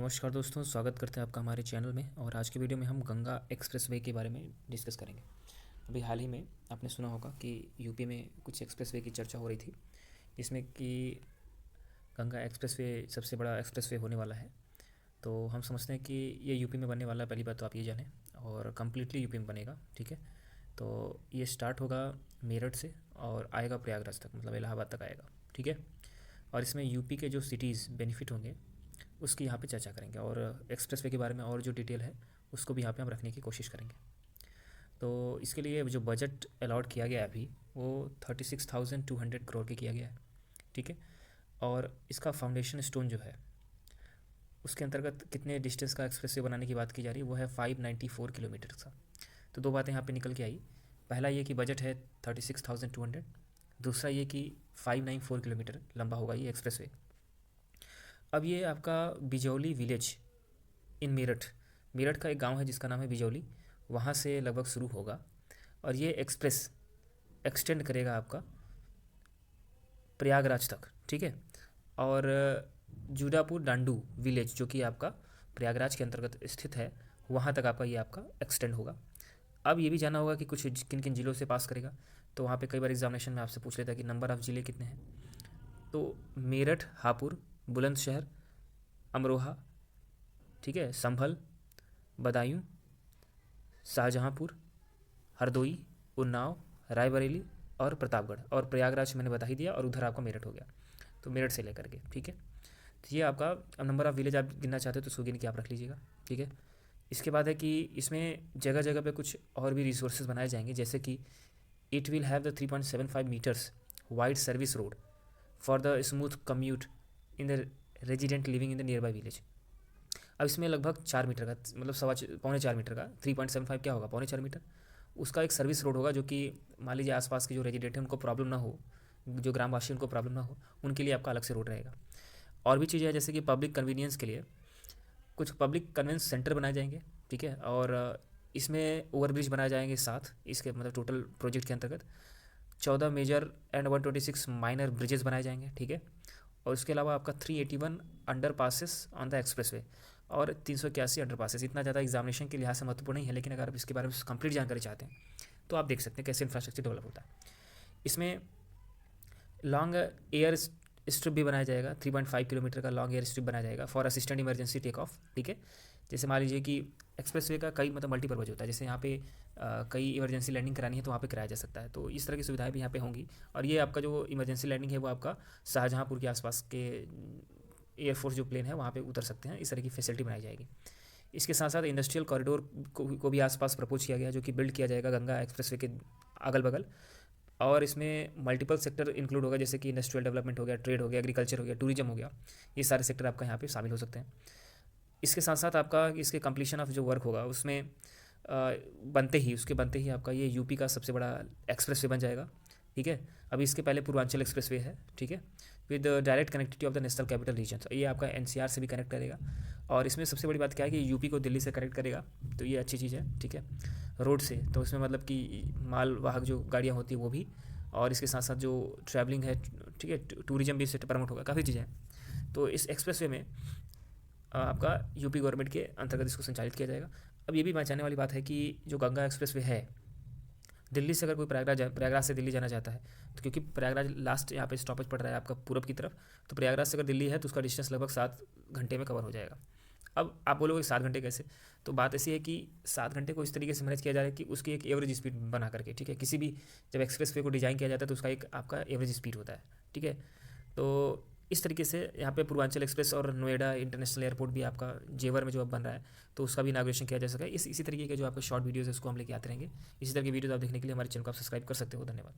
नमस्कार दोस्तों, स्वागत करते हैं आपका हमारे चैनल में। और आज की वीडियो में हम गंगा एक्सप्रेसवे के बारे में डिस्कस करेंगे। अभी हाल ही में आपने सुना होगा कि यूपी में कुछ एक्सप्रेसवे की चर्चा हो रही थी, जिसमें कि गंगा एक्सप्रेसवे सबसे बड़ा एक्सप्रेसवे होने वाला है। तो हम समझते हैं कि ये यूपी में बनने वाला है, पहली बात तो आप ये जानें, और कम्प्लीटली यूपी में बनेगा। ठीक है, तो ये स्टार्ट होगा मेरठ से और आएगा प्रयागराज तक, मतलब इलाहाबाद तक आएगा। ठीक है, और इसमें यूपी के जो सिटीज़ बेनिफिट होंगे उसकी यहाँ पे चर्चा करेंगे, और एक्सप्रेसवे के बारे में और जो डिटेल है उसको भी यहाँ पे हम रखने की कोशिश करेंगे। तो इसके लिए जो बजट अलॉट किया गया है अभी, वो 36,200 करोड़ के किया गया है। ठीक है, और इसका फाउंडेशन स्टोन जो है उसके अंतर्गत कितने डिस्टेंस का एक्सप्रेसवे बनाने की बात की जा रही है, वो है 594 किलोमीटर का। तो दो बातें यहाँ पे निकल के आई। पहला ये कि बजट है 36,200, दूसरा ये कि 594 किलोमीटर लंबा होगा ये एक्सप्रेसवे। अब ये आपका बिजौली विलेज इन मेरठ, मेरठ का एक गांव है जिसका नाम है बिजौली, वहाँ से लगभग शुरू होगा। और ये एक्सप्रेस एक्सटेंड करेगा आपका प्रयागराज तक। ठीक है, और जूडापुर डांडू विलेज जो कि आपका प्रयागराज के अंतर्गत स्थित है, वहाँ तक आपका ये आपका एक्सटेंड होगा। अब ये भी जाना होगा कि कुछ किन किन ज़िलों से पास करेगा। तो वहाँ पे कई बार एग्जामिनेशन में आपसे पूछ लेता है कि नंबर ऑफ़ ज़िले कितने हैं। तो मेरठ, हापुड़, बुलंदशहर, अमरोहा, ठीक है, संभल, बदायूं, शाहजहांपुर, हरदोई, उन्नाव, रायबरेली और प्रतापगढ़, और प्रयागराज मैंने बता ही दिया, और उधर आपका मेरठ हो गया। तो मेरठ से लेकर के, ठीक है, तो ये आपका अब नंबर ऑफ़ विलेज आप गिनना चाहते हो तो उसको गिन के आप रख लीजिएगा। ठीक है, इसके बाद है कि इसमें जगह जगह पे कुछ और भी रिसोर्सेज बनाए जाएंगे, जैसे कि it will have the 3.75 metres wide service road for the smooth commute in the resident living in the nearby village. अब इसमें लगभग 4 मीटर का, मतलब पौने 4 मीटर का, 3.75 क्या होगा, पौने 4 मीटर, उसका एक सर्विस रोड होगा, जो कि मान लीजिए आसपास के जो रेजिडेंट हैं उनको प्रॉब्लम ना हो, जो ग्रामवासी उनको प्रॉब्लम ना हो, उनके लिए आपका अलग से रोड रहेगा। और भी चीज़ें हैं, जैसे कि पब्लिक कन्वीनियंस के लिए कुछ पब्लिक कन्वेंस सेंटर बनाए जाएंगे। ठीक है, और इसमें ओवरब्रिज बनाए जाएंगे 7, इसके मतलब टोटल प्रोजेक्ट के अंतर्गत 14 मेजर एंड 126 माइनर ब्रिजेस बनाए जाएंगे। ठीक है, और उसके अलावा आपका 381 under passes on the expressway और 381 अंडर पासिस। इतना ज़्यादा एग्जामिनेशन के लिहाज से महत्वपूर्ण नहीं है, लेकिन अगर आप इसके बारे में कंप्लीट जानकारी चाहते हैं तो आप देख सकते हैं कैसे इंफ्रास्ट्रक्चर डेवलप होता है। इसमें लॉन्ग एयर स्ट्रिप भी बनाया जाएगा, 3.5 किलोमीटर का लॉन्ग एयर स्ट्रिप बनाया जाएगा for assistant emergency take off. ठीक है, जैसे मान लीजिए कि एक्सप्रेसवे का कई मतलब मल्टीपर्पज़ होता है, जैसे यहाँ पे कई इमरजेंसी लैंडिंग करानी है तो वहाँ पे कराया जा सकता है, तो इस तरह की सुविधाएं भी यहाँ पे होंगी। और ये आपका जो इमरजेंसी लैंडिंग है वो आपका शाहजहाँपुर के आसपास के एयरफोर्स जो प्लेन है वहाँ पे उतर सकते हैं, इस तरह की फैसिलिटी बनाई जाएगी। इसके साथ साथ इंडस्ट्रियल कॉरिडोर को भी आसपास प्रपोज किया गया, जो कि बिल्ड किया जाएगा गंगा एक्सप्रेसवे के अगल बगल। और इसमें मल्टीपल सेक्टर इंक्लूड होगा, जैसे कि इंडस्ट्रियल डेवलपमेंट हो गया, ट्रेड हो गया, एग्रीकल्चर हो गया, टूरिज्म हो गया, ये सारे सेक्टर आपका यहाँ पे शामिल हो सकते हैं। इसके साथ साथ आपका इसके कंप्लीशन ऑफ जो वर्क होगा उसमें बनते ही आपका ये यूपी का सबसे बड़ा एक्सप्रेसवे बन जाएगा। ठीक है, अभी इसके पहले पूर्वांचल एक्सप्रेसवे है, ठीक है, with direct connectivity of the national capital region, ये आपका एनसीआर से भी कनेक्ट करेगा। और इसमें सबसे बड़ी बात क्या है कि यूपी को दिल्ली से कनेक्ट करेगा, तो ये अच्छी चीज़ है। ठीक है, रोड से, तो इसमें मतलब कि माल वाहक जो गाड़ियाँ होती हैं वो भी, और इसके साथ साथ जो ट्रैवलिंग है, ठीक है, टूरिज्म भी इससे प्रमोट होगा, काफ़ी चीज़ें हैं। तो इस एक्सप्रेसवे में आपका यूपी गवर्नमेंट के अंतर्गत इसको संचालित किया जाएगा। अब ये भी पहचानने वाली बात है कि जो गंगा एक्सप्रेसवे है, दिल्ली से अगर कोई प्रयागराज से दिल्ली जाना चाहता है, तो क्योंकि प्रयागराज लास्ट यहाँ पे स्टॉपेज पड़ रहा है आपका पूरब की तरफ, तो प्रयागराज से अगर दिल्ली है तो उसका डिस्टेंस लगभग 7 घंटे में कवर हो जाएगा। अब आप बोलोगे 7 घंटे कैसे, तो बात ऐसी है कि 7 घंटे को इस तरीके से मैनेज किया जा रहा है कि उसकी एक एवरेज स्पीड बना करके, ठीक है, किसी भी जब एक्सप्रेसवे को डिज़ाइन किया जाता है तो उसका एक आपका एवरेज स्पीड होता है। ठीक है, तो इस तरीके से यहाँ पे पूर्वांचल एक्सप्रेस और नोएडा इंटरनेशनल एयरपोर्ट भी आपका जेवर में जो अब बन रहा है, तो उसका भी इनाग्रेशन किया जा सका। इसी तरीके के जो आपके शॉर्ट वीडियोज़ है उसको हम लेके आते रहेंगे। इसी तरह की वीडियोज़ आप देखने के लिए हमारे चैनल को आप सब्सक्राइब कर सकते हो। धन्यवाद।